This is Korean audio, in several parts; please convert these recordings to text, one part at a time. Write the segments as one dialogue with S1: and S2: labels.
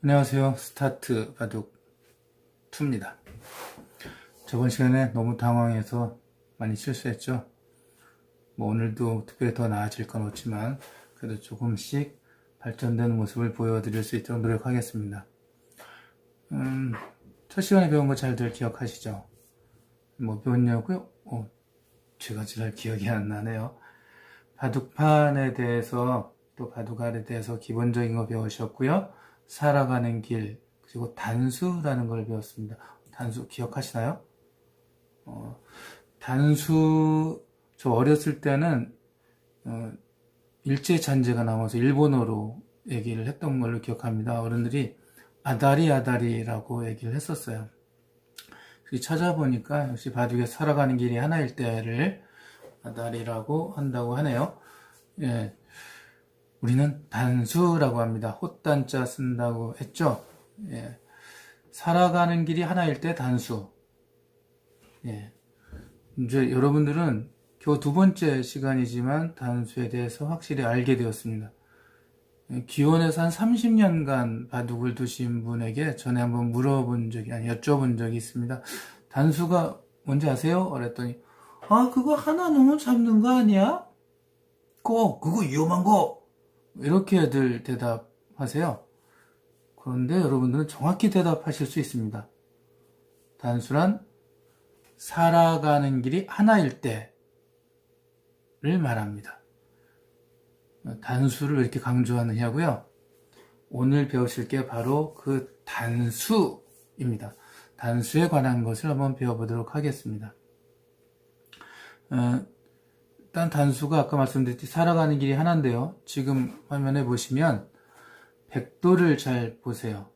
S1: 안녕하세요. 스타트 바둑 2입니다. 저번 시간에 너무 당황해서 많이 실수했죠. 오늘도 특별히 더 나아질 건 없지만 그래도 조금씩 발전된 모습을 보여드릴 수 있도록 노력하겠습니다. 첫 시간에 배운 거 잘들 기억하시죠? 배웠냐고요? 제가 잘 기억이 안 나네요. 바둑판에 대해서 또 바둑알에 대해서 기본적인 거 배우셨고요. 살아가는 길, 그리고 단수라는 걸 배웠습니다. 단수 기억하시나요? 단수, 저 어렸을 때는 일제잔재가 나와서 일본어로 얘기를 했던 걸로 기억합니다. 어른들이 아다리라고 얘기를 했었어요. 찾아보니까 역시 바둑에 살아가는 길이 하나일 때를 아다리라고 한다고 하네요. 예. 우리는 단수라고 합니다. 헛단자 쓴다고 했죠? 예. 살아가는 길이 하나일 때 단수. 예. 이제 여러분들은 겨우 두 번째 시간이지만 단수에 대해서 확실히 알게 되었습니다. 기원에서 한 30년간 바둑을 두신 분에게 전에 한번 여쭤본 적이 있습니다. 단수가 뭔지 아세요? 그랬더니, 그거 하나 넣으면 잡는 거 아니야? 그거 위험한 거! 이렇게들 대답하세요. 그런데 여러분들은 정확히 대답하실 수 있습니다. 단수란 살아가는 길이 하나일 때를 말합니다. 단수를 왜 이렇게 강조하느냐고요? 오늘 배우실 게 바로 그 단수입니다. 단수에 관한 것을 한번 배워보도록 하겠습니다. 일단 단수가 아까 말씀드렸듯이 살아가는 길이 하나인데요. 지금 화면에 보시면 백돌을 잘 보세요.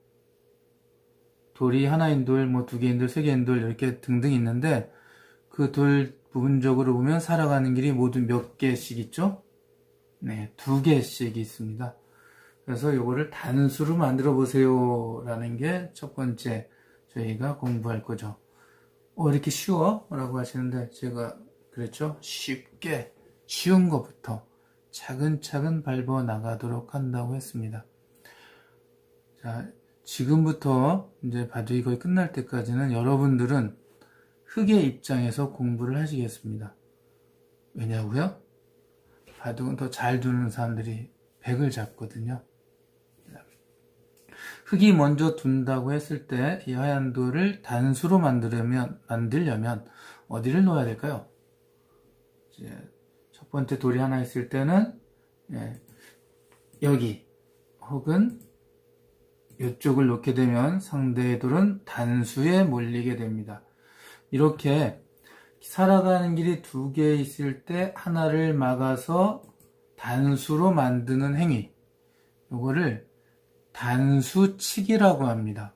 S1: 돌이 하나인 돌, 두 개인 돌, 세 개인 돌 이렇게 등등 있는데 그 돌 부분적으로 보면 살아가는 길이 모두 몇 개씩 있죠? 네, 2개씩 있습니다. 그래서 이거를 단수로 만들어 보세요 라는 게 첫 번째 저희가 공부할 거죠. 이렇게 쉬워? 라고 하시는데 제가 그랬죠? 쉽게 쉬운 것부터 차근차근 밟아 나가도록 한다고 했습니다. 자, 지금부터 이제 바둑이 거의 끝날 때까지는 여러분들은 흑의 입장에서 공부를 하시겠습니다. 왜냐고요? 바둑은 더 잘 두는 사람들이 백을 잡거든요. 흑이 먼저 둔다고 했을 때 이 하얀 돌을 단수로 만들려면 어디를 놓아야 될까요? 이제 첫 번째 돌이 하나 있을 때는 여기 혹은 이쪽을 놓게 되면 상대의 돌은 단수에 몰리게 됩니다. 이렇게 살아가는 길이 2개 있을 때 하나를 막아서 단수로 만드는 행위, 이거를 단수치기라고 합니다.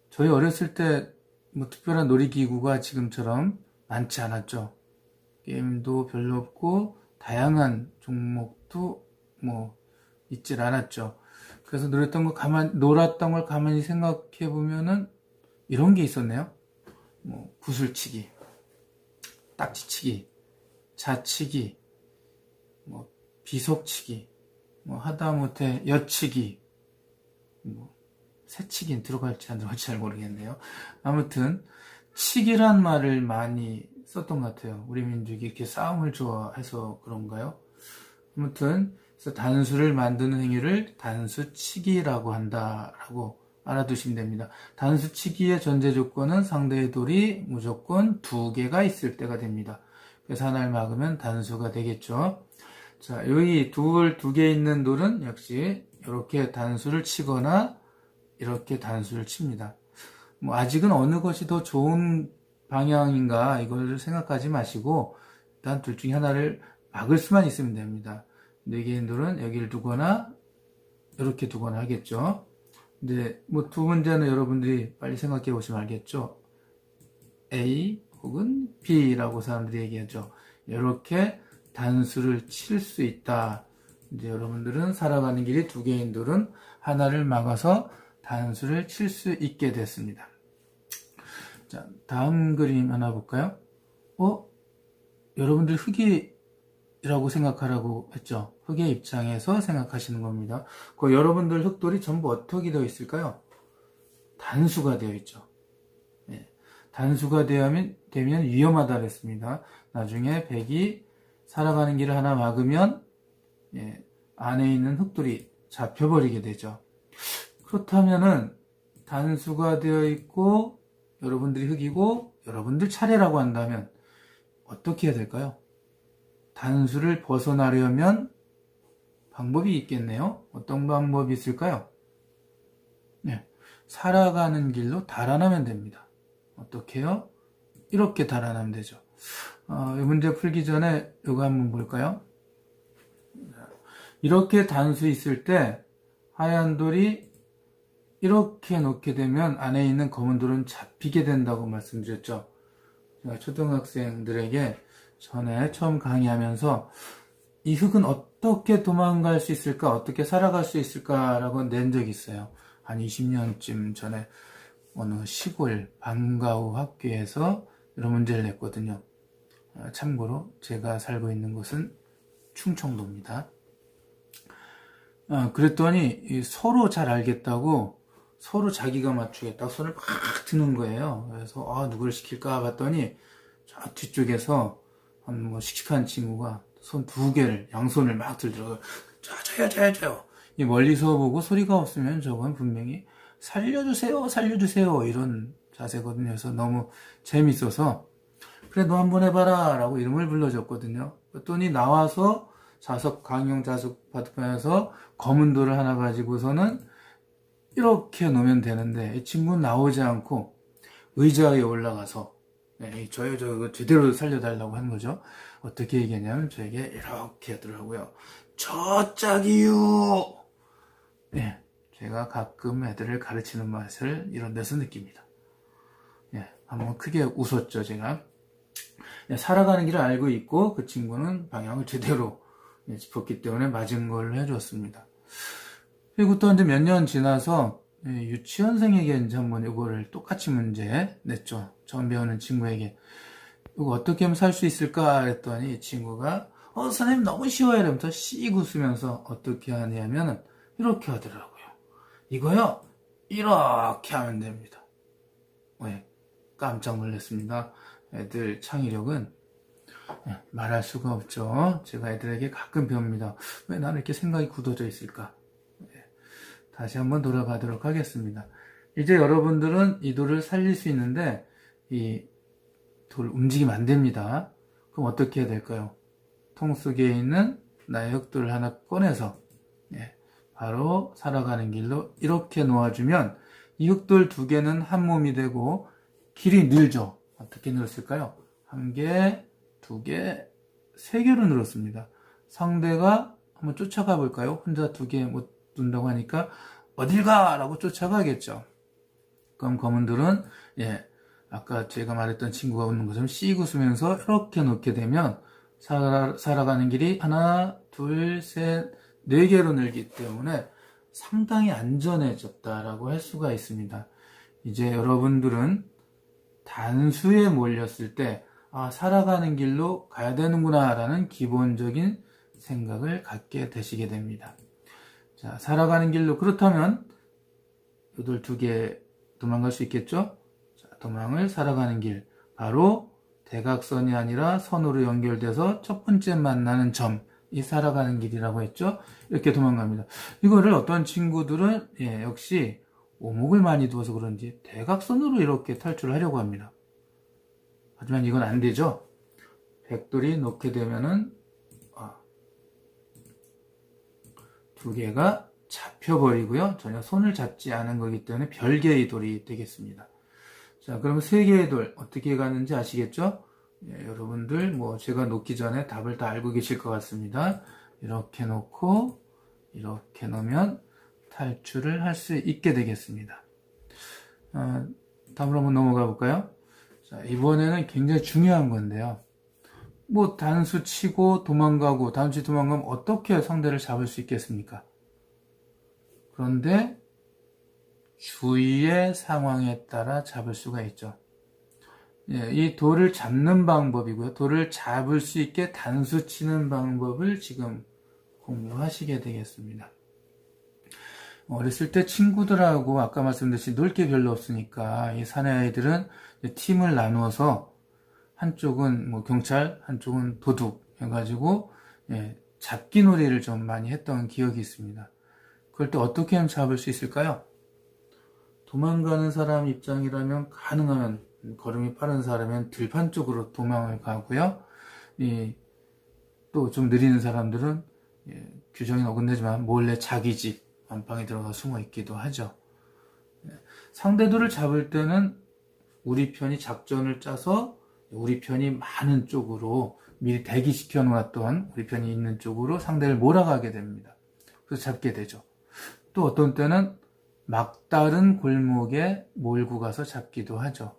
S1: 저희 어렸을 때 특별한 놀이기구가 지금처럼 많지 않았죠. 게임도 별로 없고 다양한 종목도 있질 않았죠. 그래서 놀았던 걸 가만히 생각해 보면은 이런 게 있었네요. 구슬치기, 딱지치기, 자치기, 비석치기, 하다못해 여치기, 새치기는 들어갈지 안 들어갈지 잘 모르겠네요. 아무튼 치기란 말을 많이 썼던 것 같아요. 우리 민족이 이렇게 싸움을 좋아해서 그런가요? 아무튼 그래서 단수를 만드는 행위를 단수치기라고 한다라고 알아두시면 됩니다. 단수치기의 전제 조건은 상대의 돌이 무조건 2개가 있을 때가 됩니다. 그래서 하나를 막으면 단수가 되겠죠. 자, 여기 2개 있는 돌은 역시 이렇게 단수를 치거나 이렇게 단수를 칩니다. 아직은 어느 것이 더 좋은 방향인가 이걸 생각하지 마시고 일단 둘 중에 하나를 막을 수만 있으면 됩니다. 4개인 돌은 여기를 두거나 이렇게 두거나 하겠죠. 근데 두 문제는 여러분들이 빨리 생각해 보시면 알겠죠. A 혹은 B라고 사람들이 얘기하죠. 이렇게 단수를 칠 수 있다. 이제 여러분들은 살아가는 길이 2개인 돌은 하나를 막아서 단수를 칠 수 있게 됐습니다. 자, 다음 그림 하나 볼까요? 여러분들 흑이 흙돌이라고 생각하라고 했죠. 흙의 입장에서 생각하시는 겁니다. 그 여러분들 흙돌이 전부 어떻게 되어 있을까요? 단수가 되어 있죠. 예. 단수가 되면 위험하다 그랬습니다. 나중에 백이 살아가는 길을 하나 막으면 예, 안에 있는 흙돌이 잡혀버리게 되죠. 그렇다면은 단수가 되어 있고 여러분들이 흙이고 여러분들 차례라고 한다면 어떻게 해야 될까요? 단수를 벗어나려면 방법이 있겠네요. 어떤 방법이 있을까요? 네, 살아가는 길로 달아나면 됩니다. 어떻게 해요? 이렇게 달아나면 되죠. 이 문제 풀기 전에 이거 한번 볼까요? 이렇게 단수 있을 때 하얀 돌이 이렇게 놓게 되면 안에 있는 검은 돌은 잡히게 된다고 말씀드렸죠. 제가 초등학생들에게 전에 처음 강의하면서 이 흙은 어떻게 도망갈 수 있을까, 어떻게 살아갈 수 있을까라고 낸 적이 있어요. 한 20년쯤 전에 어느 시골 방과후 학교에서 이런 문제를 냈거든요. 참고로 제가 살고 있는 곳은 충청도입니다. 그랬더니 서로 잘 알겠다고 서로 자기가 맞추겠다고 손을 막 드는 거예요. 그래서 누구를 시킬까 봤더니 저 뒤쪽에서 한 씩씩한 친구가 손 두 개를 양손을 막 들더라고요. 저요. 이 멀리서 보고 소리가 없으면 저건 분명히 살려주세요 이런 자세거든요. 그래서 너무 재밌어서 그래 너 한번 해봐라 라고 이름을 불러줬거든요. 그랬더니 나와서 강용 자석 바둑판에서 검은 돌을 하나 가지고서는 이렇게 놓으면 되는데 이 친구는 나오지 않고 의자 위에 올라가서 저거 제대로 살려달라고 하는 거죠. 어떻게 얘기하냐면 저에게 이렇게 하더라고요. 저 짝이요. 네, 제가 가끔 애들을 가르치는 맛을 이런 데서 느낍니다. 한번 크게 웃었죠 제가. 살아가는 길을 알고 있고 그 친구는 방향을 제대로 짚었기 때문에 맞은 걸 해줬습니다. 그리고 또 이제 몇 년 지나서 유치원생에게 이제 한번 이거를 똑같이 문제 냈죠. 처음 배우는 친구에게. 이거 어떻게 하면 살 수 있을까 했더니 이 친구가 선생님 너무 쉬워요 이러면서 씩 웃으면서 어떻게 하냐면 이렇게 하더라고요. 이거요 이렇게 하면 됩니다. 깜짝 놀랐습니다. 애들 창의력은 말할 수가 없죠. 제가 애들에게 가끔 배웁니다. 왜 나는 이렇게 생각이 굳어져 있을까? 다시 한번 돌아가도록 하겠습니다. 이제 여러분들은 이 돌을 살릴 수 있는데 이 돌 움직이면 안 됩니다. 그럼 어떻게 해야 될까요? 통 속에 있는 나의 흙돌을 하나 꺼내서 바로 살아가는 길로 이렇게 놓아주면 이 흙돌 두 개는 한 몸이 되고 길이 늘죠. 어떻게 늘었을까요? 한 개, 두 개, 세 개로 늘었습니다. 상대가 한번 쫓아가 볼까요? 혼자 두 개 못 둔다고 하니까 어딜 가! 라고 쫓아가겠죠. 그럼 검은들은 아까 제가 말했던 친구가 웃는 것처럼 씩 웃으면서 이렇게 놓게 되면 살아가는 길이 하나, 둘, 셋, 네 개로 늘기 때문에 상당히 안전해졌다라고 할 수가 있습니다. 이제 여러분들은 단수에 몰렸을 때 살아가는 길로 가야 되는구나 라는 기본적인 생각을 갖게 되시게 됩니다. 자, 살아가는 길로 그렇다면 요돌 두 개 도망갈 수 있겠죠? 자, 도망을 살아가는 길 바로 대각선이 아니라 선으로 연결돼서 첫 번째 만나는 점이 살아가는 길이라고 했죠? 이렇게 도망갑니다. 이거를 어떤 친구들은 역시 오목을 많이 두어서 그런지 대각선으로 이렇게 탈출을 하려고 합니다. 하지만 이건 안 되죠. 백돌이 놓게 되면은 두 개가 잡혀버리고요. 전혀 손을 잡지 않은 거기 때문에 별개의 돌이 되겠습니다. 자, 그러면 세 개의 돌 어떻게 가는지 아시겠죠? 여러분들 제가 놓기 전에 답을 다 알고 계실 것 같습니다. 이렇게 놓고 이렇게 놓으면 탈출을 할 수 있게 되겠습니다. 다음으로 한번 넘어가 볼까요? 자, 이번에는 굉장히 중요한 건데요. 단수 치고 도망가고 단수 도망가면 어떻게 상대를 잡을 수 있겠습니까? 그런데 주위의 상황에 따라 잡을 수가 있죠. 예, 이 돌을 잡는 방법이고요. 돌을 잡을 수 있게 단수 치는 방법을 지금 공부하시게 되겠습니다. 어렸을 때 친구들하고 아까 말씀드렸듯이 놀 게 별로 없으니까 이 사내 아이들은 팀을 나누어서 한쪽은 뭐 경찰, 한쪽은 도둑 해가지고 예, 잡기 놀이를 좀 많이 했던 기억이 있습니다. 그럴 때 어떻게 하면 잡을 수 있을까요? 도망가는 사람 입장이라면 가능하면 걸음이 빠른 사람은 들판 쪽으로 도망을 가고요. 또 좀 느리는 사람들은 규정이 어긋나지만 몰래 자기 집 안방에 들어가 숨어 있기도 하죠. 상대들을 잡을 때는 우리 편이 작전을 짜서 우리 편이 많은 쪽으로 미리 대기시켜 놓았던 우리 편이 있는 쪽으로 상대를 몰아가게 됩니다. 그래서 잡게 되죠. 또 어떤 때는 막다른 골목에 몰고 가서 잡기도 하죠.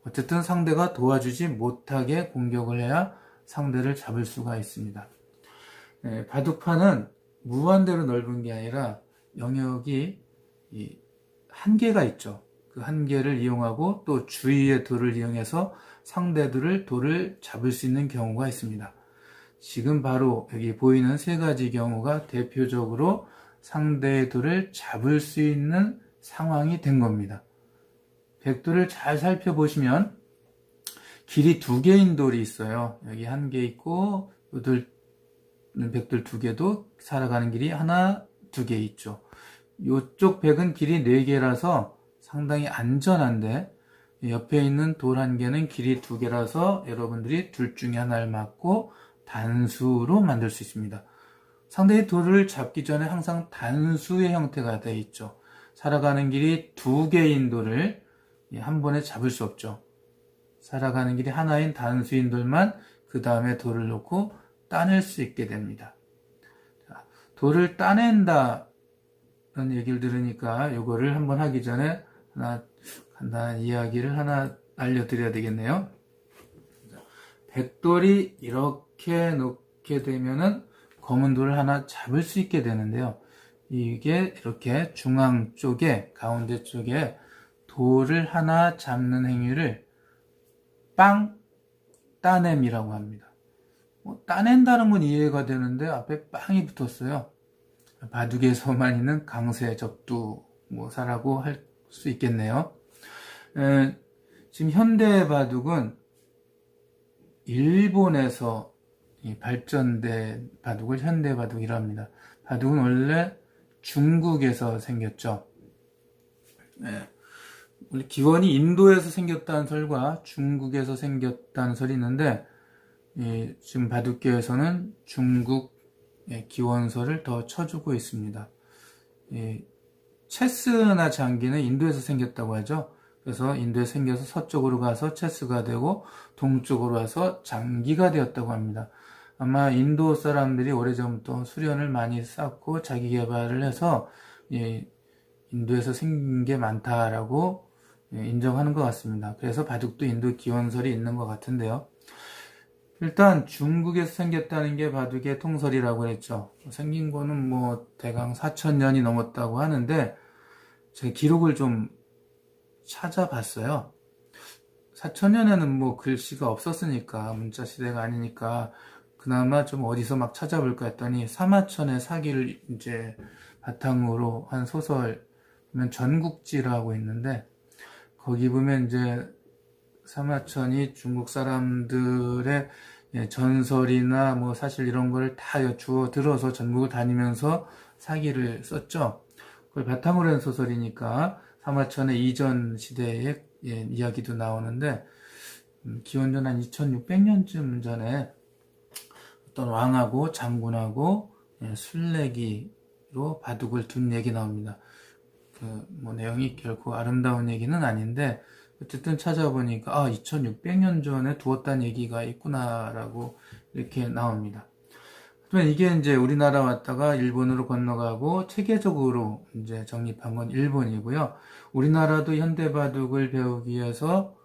S1: 어쨌든 상대가 도와주지 못하게 공격을 해야 상대를 잡을 수가 있습니다. 바둑판은 무한대로 넓은 게 아니라 영역이 한계가 있죠. 그 한계를 이용하고 또 주위의 돌을 이용해서 상대들을 돌을 잡을 수 있는 경우가 있습니다. 지금 바로 여기 보이는 세 가지 경우가 대표적으로 상대의 돌을 잡을 수 있는 상황이 된 겁니다. 백돌을 잘 살펴보시면 길이 2개인 돌이 있어요. 여기 1개 있고 백돌 2개도 살아가는 길이 하나, 2개 있죠. 이쪽 백은 길이 4개라서 상당히 안전한데 옆에 있는 돌 1개는 길이 2개라서 여러분들이 둘 중에 하나를 맞고 단수로 만들 수 있습니다. 상대의 돌을 잡기 전에 항상 단수의 형태가 되어 있죠. 살아가는 길이 2개인 돌을 한 번에 잡을 수 없죠. 살아가는 길이 하나인 단수인 돌만 그 다음에 돌을 놓고 따낼 수 있게 됩니다. 돌을 따낸다는 얘기를 들으니까 이거를 한번 하기 전에 하나 간단한 이야기를 하나 알려드려야 되겠네요. 백돌이 이렇게 놓게 되면은 검은 돌을 하나 잡을 수 있게 되는데요. 이게 이렇게 중앙 쪽에, 가운데 쪽에 돌을 하나 잡는 행위를 빵 따냄이라고 합니다. 따낸다는 건 이해가 되는데 앞에 빵이 붙었어요. 바둑에서만 있는 강세, 적두, 사라고 할 수 있겠네요. 지금 현대 바둑은 일본에서 발전된 바둑을 현대 바둑이라 합니다. 바둑은 원래 중국에서 생겼죠. 우리 기원이 인도에서 생겼다는 설과 중국에서 생겼다는 설이 있는데 지금 바둑계에서는 중국 기원설을 더 쳐주고 있습니다. 체스나 장기는 인도에서 생겼다고 하죠. 그래서 인도에 생겨서 서쪽으로 가서 체스가 되고 동쪽으로 와서 장기가 되었다고 합니다. 아마 인도 사람들이 오래전부터 수련을 많이 쌓고 자기 개발을 해서 인도에서 생긴 게 많다라고 인정하는 것 같습니다. 그래서 바둑도 인도 기원설이 있는 것 같은데요. 일단 중국에서 생겼다는 게 바둑의 통설이라고 했죠. 생긴 거는 대강 4,000년이 넘었다고 하는데 제가 기록을 좀 찾아봤어요. 4,000년에는 글씨가 없었으니까 문자 시대가 아니니까 그나마 좀 어디서 막 찾아볼까 했더니 사마천의 사기를 이제 바탕으로 한 소설 보면 전국지라고 있는데 거기 보면 이제 사마천이 중국 사람들의 전설이나 사실 이런 걸 다 주워 들어서 전국을 다니면서 사기를 썼죠. 그걸 바탕으로 한 소설이니까 사마천의 이전 시대의 이야기도 나오는데 기원전 한 2600년쯤 전에 어떤 왕하고 장군하고 술래기로 바둑을 둔 얘기 나옵니다. 내용이 결코 아름다운 얘기는 아닌데 어쨌든 찾아보니까 2600년 전에 두었다는 얘기가 있구나라고 이렇게 나옵니다. 그러면 이게 이제 우리나라 왔다가 일본으로 건너가고 체계적으로 이제 정립한 건 일본이고요. 우리나라도 현대바둑을 배우기 위해서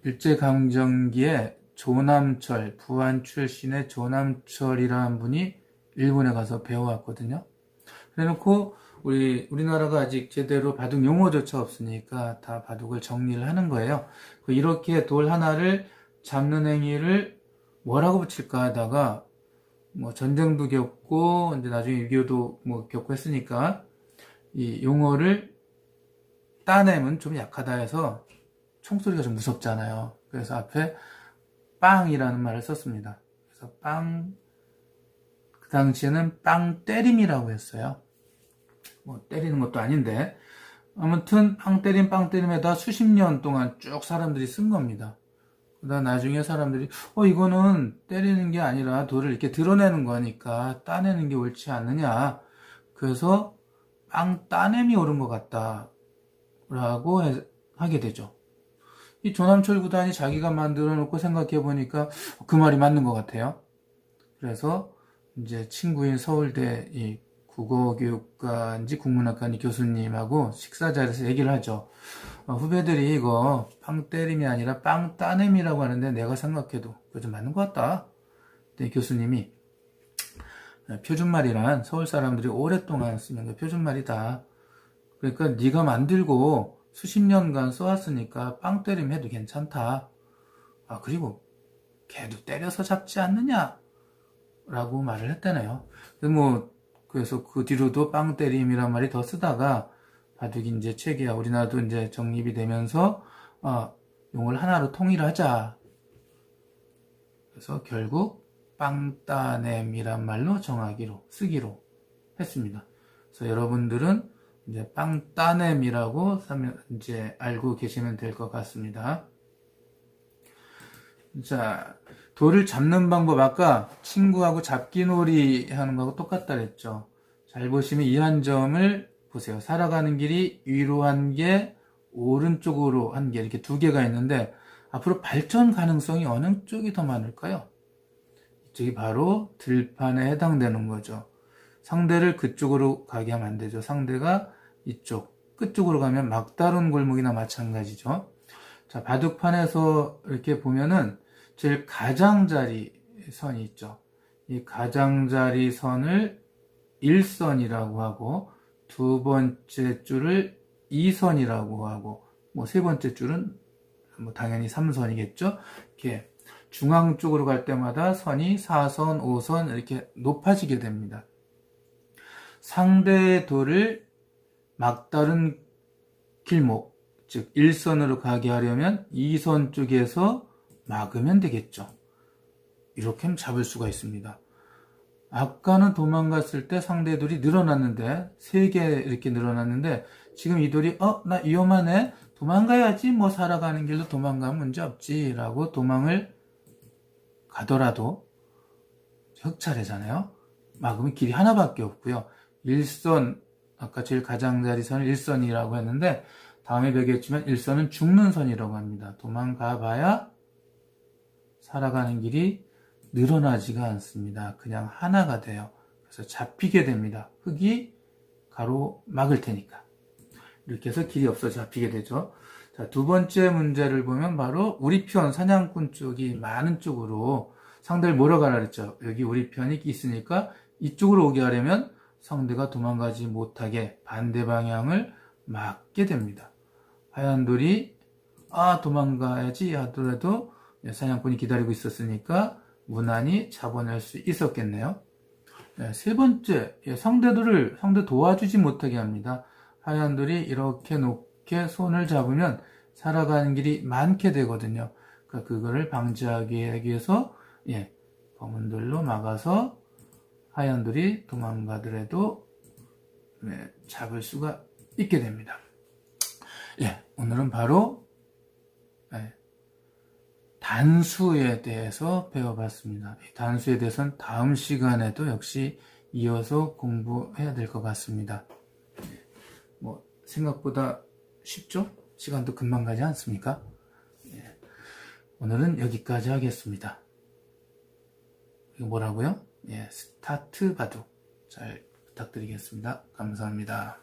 S1: 일제강점기에 조남철, 부안 출신의 조남철이라는 분이 일본에 가서 배워왔거든요. 그래놓고 우리나라가 아직 제대로 바둑 용어조차 없으니까 다 바둑을 정리를 하는 거예요. 이렇게 돌 하나를 잡는 행위를 뭐라고 붙일까 하다가 뭐 전쟁도 겪고 이제 나중에 6.25도 뭐 겪고 했으니까 이 용어를 따내면 좀 약하다 해서 총소리가 좀 무섭잖아요. 그래서 앞에 빵이라는 말을 썼습니다. 그래서 그 당시에는 빵 때림이라고 했어요. 뭐 때리는 것도 아닌데 아무튼 빵 때림에다 수십 년 동안 쭉 사람들이 쓴 겁니다. 그다음 나중에 사람들이 이거는 때리는 게 아니라 돌을 이렇게 드러내는 거니까 따내는 게 옳지 않느냐. 그래서 빵 따냄이 옳은 것 같다라고 하게 되죠. 이 조남철 구단이 자기가 만들어 놓고 생각해 보니까 그 말이 맞는 것 같아요. 그래서 이제 친구인 서울대 이 국어교육과인지 국문학과인지 교수님하고 식사 자리에서 얘기를 하죠. 후배들이 이거 빵 때림이 아니라 빵 따냄이라고 하는데 내가 생각해도 그거 좀 맞는 것 같다. 근데 교수님이 표준말이란 서울 사람들이 오랫동안 쓰는 게 표준말이다. 그러니까 네가 만들고 수십 년간 써왔으니까 빵 때림 해도 괜찮다. 그리고 걔도 때려서 잡지 않느냐? 라고 말을 했다네요. 그래서 그 뒤로도 빵 때림이란 말이 더 쓰다가 바둑이 이제 체계야 우리나라도 이제 정립이 되면서 용어를 하나로 통일하자. 그래서 결국 빵 따냄이란 말로 쓰기로 했습니다. 그래서 여러분들은 이제 빵 따냄이라고 이제 알고 계시면 될 것 같습니다. 자, 돌을 잡는 방법 아까 친구하고 잡기놀이 하는 거하고 똑같다 그랬죠. 잘 보시면 이 한 점을 보세요. 살아가는 길이 위로 한 개, 오른쪽으로 한 개, 이렇게 두 개가 있는데 앞으로 발전 가능성이 어느 쪽이 더 많을까요? 이쪽이 바로 들판에 해당되는 거죠. 상대를 그쪽으로 가게 하면 안 되죠. 상대가 이쪽 끝쪽으로 가면 막다른 골목이나 마찬가지죠. 자, 바둑판에서 이렇게 보면은 제일 가장자리 선이 있죠. 이 가장자리 선을 1선이라고 하고 두 번째 줄을 2선이라고 하고 세 번째 줄은 당연히 3선이겠죠. 이렇게 중앙 쪽으로 갈 때마다 선이 4선, 5선 이렇게 높아지게 됩니다. 상대의 돌을 막다른 길목, 즉 1선으로 가게 하려면 2선 쪽에서 막으면 되겠죠. 이렇게 하면 잡을 수가 있습니다. 아까는 도망갔을 때 상대 돌이 늘어났는데 3개 이렇게 늘어났는데 지금 이 돌이 나 위험하네 도망가야지 살아가는 길로 도망가면 문제없지 라고 도망을 가더라도 흑차례잖아요. 막으면 길이 하나밖에 없고요. 1선 아까 제일 가장자리 선을 1선이라고 했는데 다음에 배우겠지만 1선은 죽는 선이라고 합니다. 도망가 봐야 살아가는 길이 늘어나지가 않습니다. 그냥 하나가 돼요. 그래서 잡히게 됩니다. 흙이 가로 막을 테니까. 이렇게 해서 길이 없어 잡히게 되죠. 자, 두 번째 문제를 보면 바로 우리 편 사냥꾼 쪽이 많은 쪽으로 상대를 몰아가라 그랬죠. 여기 우리 편이 있으니까 이쪽으로 오게 하려면 상대가 도망가지 못하게 반대 방향을 막게 됩니다. 하얀 돌이 도망가야지 하더라도 사냥꾼이 기다리고 있었으니까 무난히 잡아낼 수 있었겠네요. 세 번째, 상대 도와주지 못하게 합니다. 하얀 돌이 이렇게 높게 손을 잡으면 살아가는 길이 많게 되거든요. 그러니까 그거를 방지하기 위해서 검은 돌로 막아서 하얀 돌이 도망가더라도 잡을 수가 있게 됩니다. 오늘은 바로 단수에 대해서 배워봤습니다. 이 단수에 대해서는 다음 시간에도 역시 이어서 공부해야 될 것 같습니다. 생각보다 쉽죠? 시간도 금방 가지 않습니까? 오늘은 여기까지 하겠습니다. 이거 뭐라고요? 스타트 바둑 잘 부탁드리겠습니다. 감사합니다.